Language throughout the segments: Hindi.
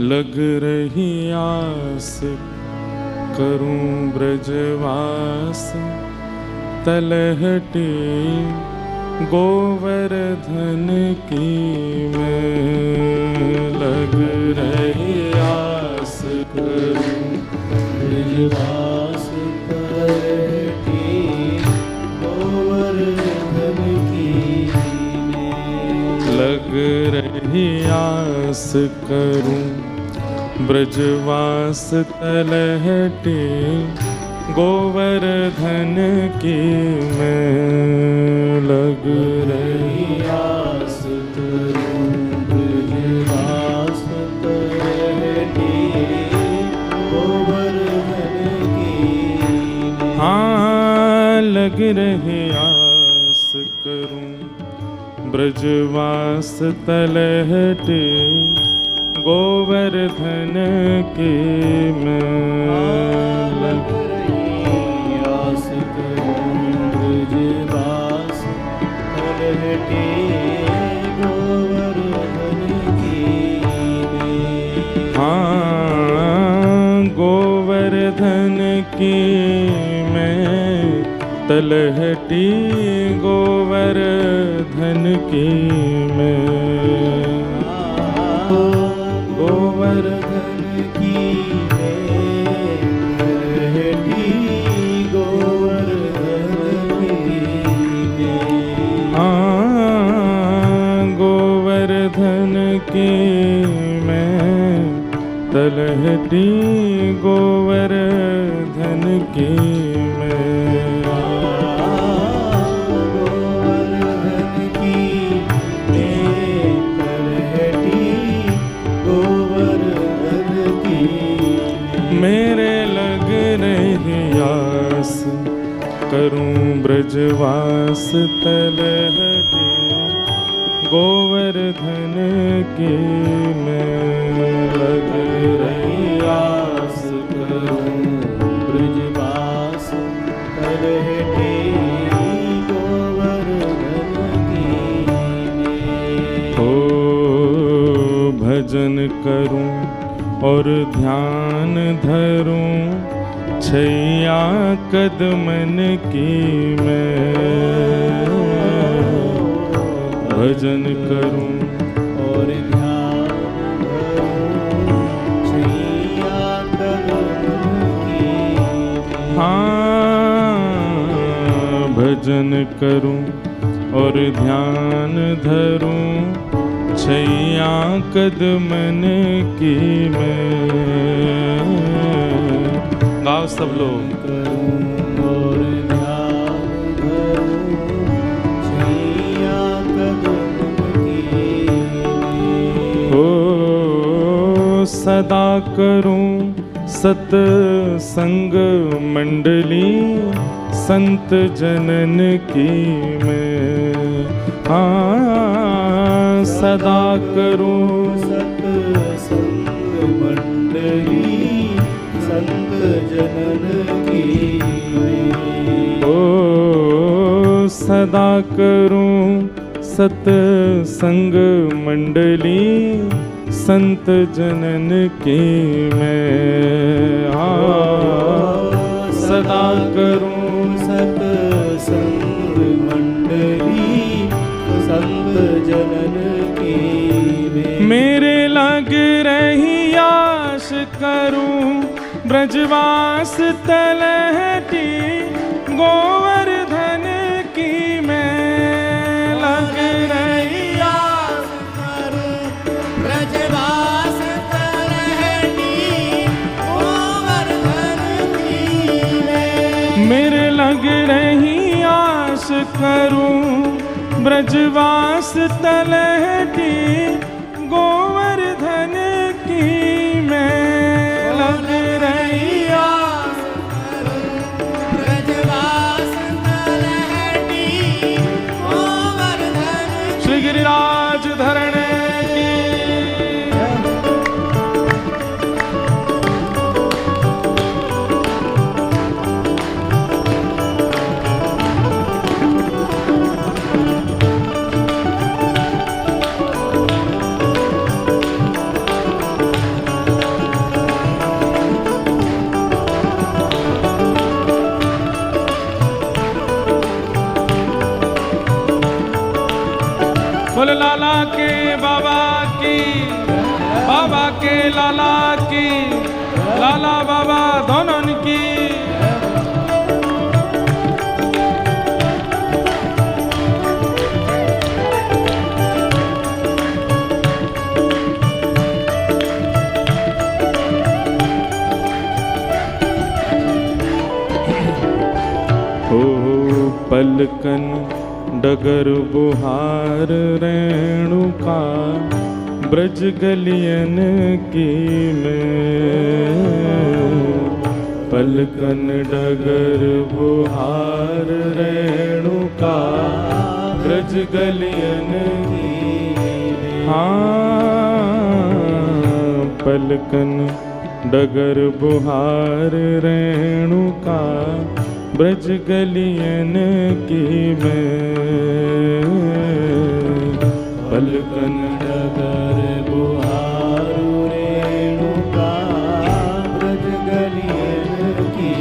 लग रही आस करूं ब्रजवास तलहटी गोवर्धन की मैं। लग रही आस करूं ब्रजवास तलहटी गोवर्धन की मैं। लग रही आस करूं ब्रजवास तलहटी गोवर्धन की मैं। लग रही आस करूं ब्रजवास तलहटी गोवर्धन की मैं। हाँ लग रही आस करूं ब्रजवास तलहटी गोवर्धन की मैं। लग रही आस करूं ब्रजवास तलहटी गोवर्धन की मैं। हाँ गोवर्धन की मैं तलहटी गोवर्धन की मैं। गोवर्धन की मैं तलहटी गोवर्धन की मैं। हाँ गोवर्धन की मैं तलहटी गोवर्धन की मैं। गोवर्धन की मैं तलहटी गोवर्धन की मैं। मेरे लग रही आस करूं ब्रजवास तलहटी गोवर्धन की मैं। लग रही आस करूं ब्रजवास तलहटी गोवर्धन की मैं। हो भजन करूं और ध्यान धरूं छैया कदमन की मैं। भजन करूं और ध्यान धरूं छैया कदमन की मैं। हाँ भजन करूं और ध्यान धरूं छैया कदमन की मैं। गाओ सब लोग। करूं और ध्यान धरूं छैया कदमन की मैं। हो सदा करूं सत्संग मंडली संत जनन की मैं। हाँ सदा करूं सत्संग मंडली संत जनन की मैं। ओ सदा करूं सत्संग मंडली संत जनन की मैं। हाँ सदा करूं सत्संग मंडली संत जनन की मैं। मेरे लग रही आश करूं ब्रजवास तलहटी गोवर्धन की मैं। लग रही आस करूं ब्रजवास तलहटी गोवर्धन की मैं। मेरे लग रही आस करूं ब्रजवास तलहटी गोवर्धन की मैं। लग रही आस करूं ब्रजवास तलहटी गोवर्धन श्री गिरिराज धरण की। लाला की, लाला बाबा दोनों की। पलकन डगर बुहार रेणुका ब्रज गलियन की में। पलकन डगर बुहार रेणुका ब्रज गलियन की में। हाँ, पलकन डगर बुहार रेणुका ब्रज गलियन की में। पलकन डगर बुहार रेणुका ब्रज गलियन की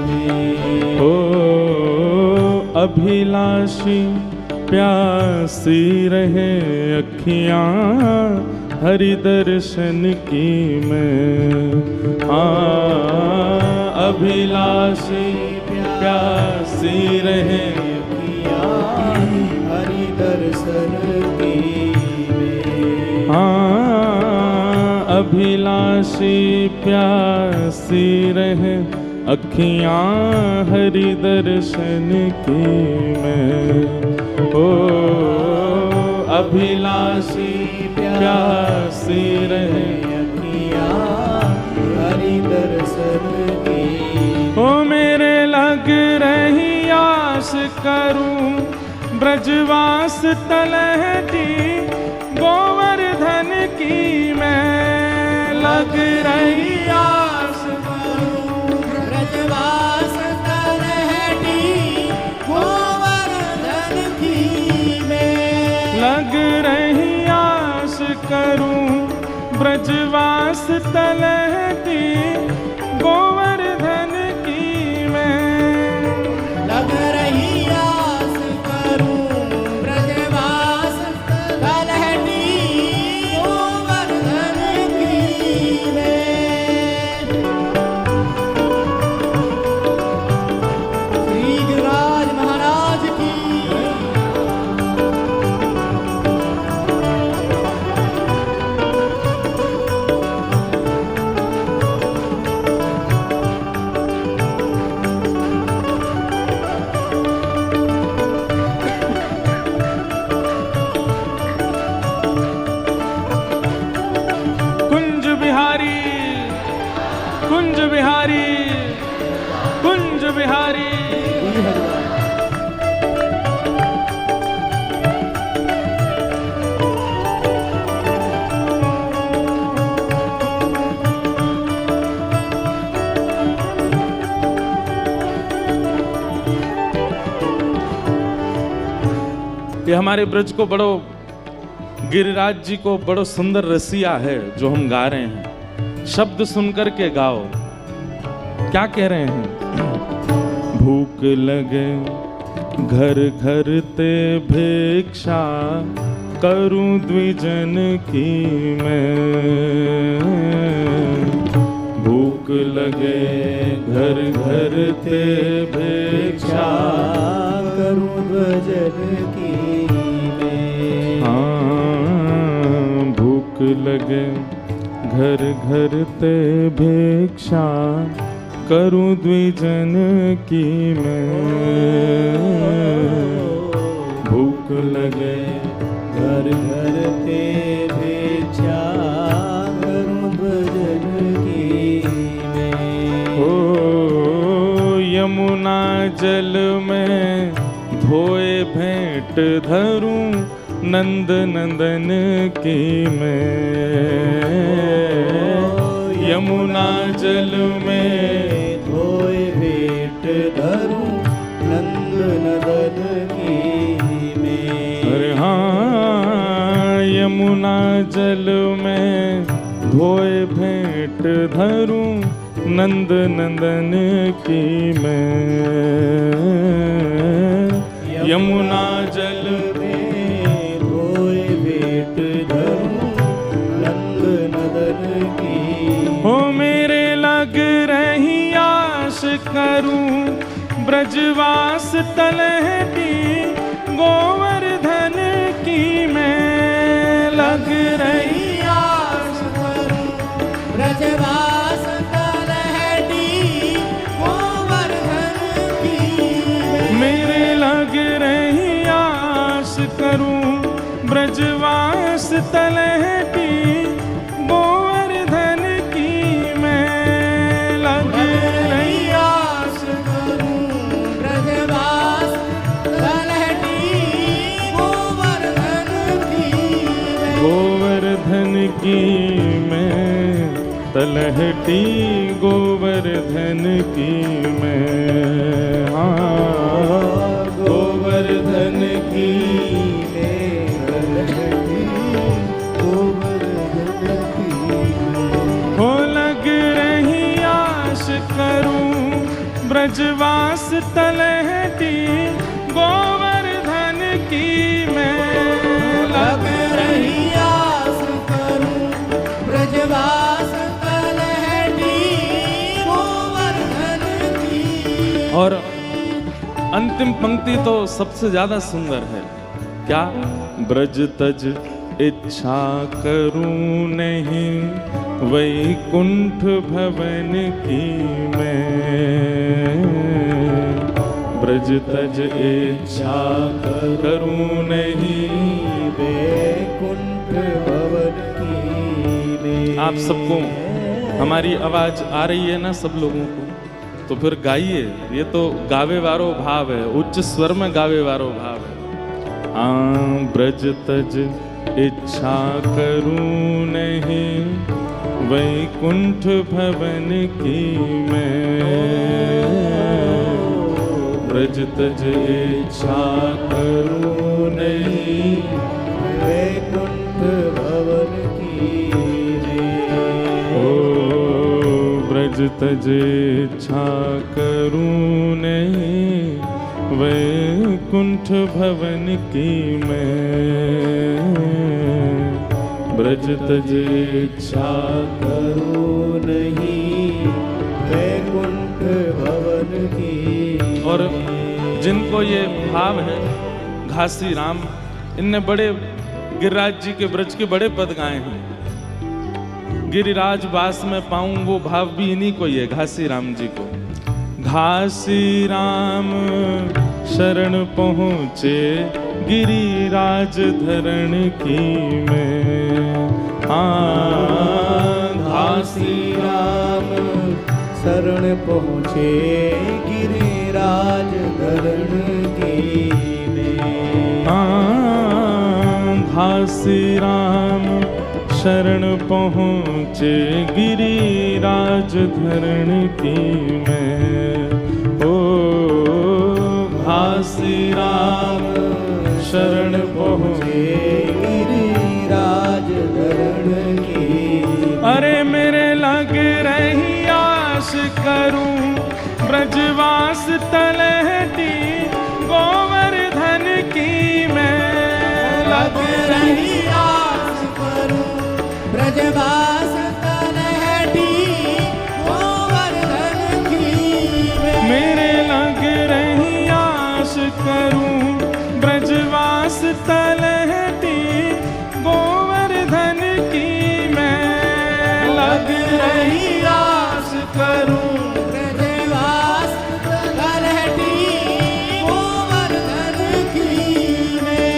में। ओ अभिलाषी प्यासी रहे अखियाँ हरि दर्शन की में। अभिलाषी प्यासी रहे हरि दर्शन की में। अभिलाषी प्यासी रहे अखियाँ हरि दर्शन की में। ओ अभिलाषी प्यासी रहे अखियाँ हरि दर्शन की। ओ मेरे लग रही आस करूं ब्रजवास तलहटी गोवर्धन की मैं। लग रही आस करूं ब्रजवास तलहटी गोवर्धन की मैं। लग रही आस करूं ब्रजवास तलहटी गोवर्धन की मैं। लग रही आस करूं ब्रजवास तलहटी गोवर्धन की मैं। श्री गिरिराज महाराज की। कुंज बिहारी, कुंज बिहारी, कुंज बिहारी। ये हमारे ब्रज को बड़ो, गिरिराज जी को बड़ो सुंदर रसिया है जो हम गा रहे हैं। शब्द सुनकर के गाओ। क्या कह रहे हैं? भूख लगे घर घर ते भिक्षा करूं द्विजन की मैं। भूख लगे घर घर ते भिक्षा करूं द्विजन की मैं। हाँ, भूख लगे घर घर ते भिक्षा करूं द्विजन की मैं। भूख लगे घर घर ते भिक्षा करूं द्विजन की मैं। ओ यमुना जल में धोए भेंट धरूं नंद नंदन की मैं। यमुना जल में धोए भेंट धरूं नंद नंदन की मैं। अरे हाँ, यमुना जल में धोए भेंट धरूं नंद नंदन की मैं। यमुना जल में धोए भेंट धरूं नंद नंदन करूं ब्रजवास तलहटी गोवर्धन की मैं लग रही आस करूं ब्रजवास तलहटी गोवर्धन की मेरे लग रही आस करूं ब्रजवास तलहटी गोवर्धन की मैं लग रही आस करूं ब्रजवास तलहटी गोवर्धन की गोवर्धन की मैं तलहटी गोवर्धन की मैं गोवर्धन की हो लग रही आस करूं ब्रजवास तलहटी गोवर्धन की मैं लग रही आस करूं ब्रजवास तलहटी गोवर्धन की। और अंतिम पंक्ति तो सबसे ज्यादा सुंदर है। क्या? ब्रज तज इच्छा करूं नहीं वैकुंठ भवन की मैं ब्रज तज इच्छा करूं नहीं वैकुंठ भवन की मैं। आप सबको हमारी आवाज आ रही है ना सब लोगों को? तो फिर गाइए। ये तो गावे वारो भाव है, उच्च स्वर में गावे वारो भाव है। ब्रज तज इच्छा करूं नहीं वैकुंठ भवन की मैं ब्रज तज इच्छा करूं नहीं वैकुंठ भवन की मैं। ब्रज तज इच्छा करूं नहीं वैकुंठ भवन की मैं ब्रज तज इच्छा करूं नहीं वैकुंठ भवन की। और जिनको ये भाव है घासी राम, इनने बड़े गिरिराज जी के ब्रज के बड़े पद गाए हैं। गिरिराज वास में पाऊं वो भाव भी इन्हीं को ही है, घासी राम जी को। घासी राम शरण पहुँचे गिरिराज धरण की मैं घासी राम शरण पहुँचे गिरिराज धरण की मैं। घासी राम शरण पहुँचे गिरिराज धरण की मैं घासी राम शरण पहुँचे गिरिराज धरण की। अरे मेरे लग रही आस करूं ब्रजवास तलहटी गोवर्धन की मैं लग रही आस करूं ब्रजवास तलहटी गोवर्धन की मैं। मेरे लग रही आस करूं ब्रजवास तलहटी गोवर्धन की मैं लग रही आस करूं ब्रजवास तलहटी गोवर्धन की मैं।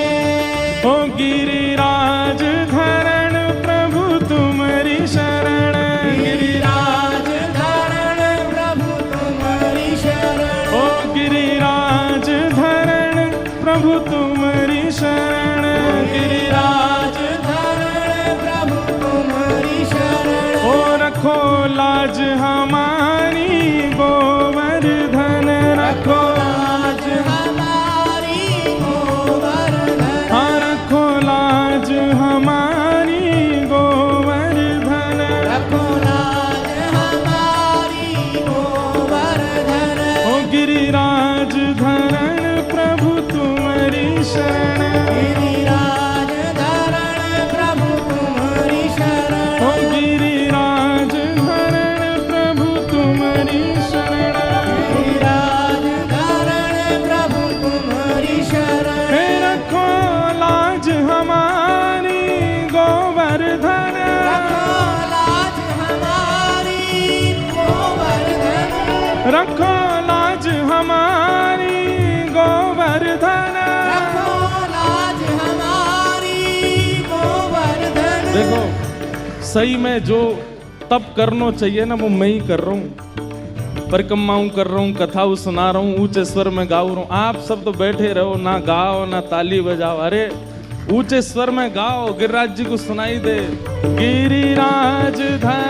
ओ गिरिराज धरण प्रभु तुम्हारी शरण गिरिराज धरण प्रभु तुम्हारी शरण। ओ गिरिराज धरण प्रभु तुम्हारी शरण गिरिराज धरण प्रभु तुम्हारी शरण। ओ रखो लाज हमारी गोवर्धन रखो लाज हमारी गोवर्धन। रखो लाज हमारी गोवर्धन रखो लाज हमारी गोवर्धन। ओ गिरिराज धरण प्रभु तुम्हारी शरण गिरिराज धरण प्रभु तुम्हारी शरण। ओ गिरिराज धरण प्रभु रखो लाज हमारी गोवर्धन। रखो लाज हमारी गोवर्धन। देखो सही में जो तप करना चाहिए ना वो मैं ही कर रहा हूँ, परिक्रमाऊं कर रहा हूँ, कथाओं सुना रहा हूँ, ऊंचे स्वर में गा रहा हूँ। आप सब तो बैठे रहो, ना गाओ ना ताली बजाओ। अरे ऊंचे स्वर में गाओ, गिरिराज जी को सुनाई दे। गिरिराज धर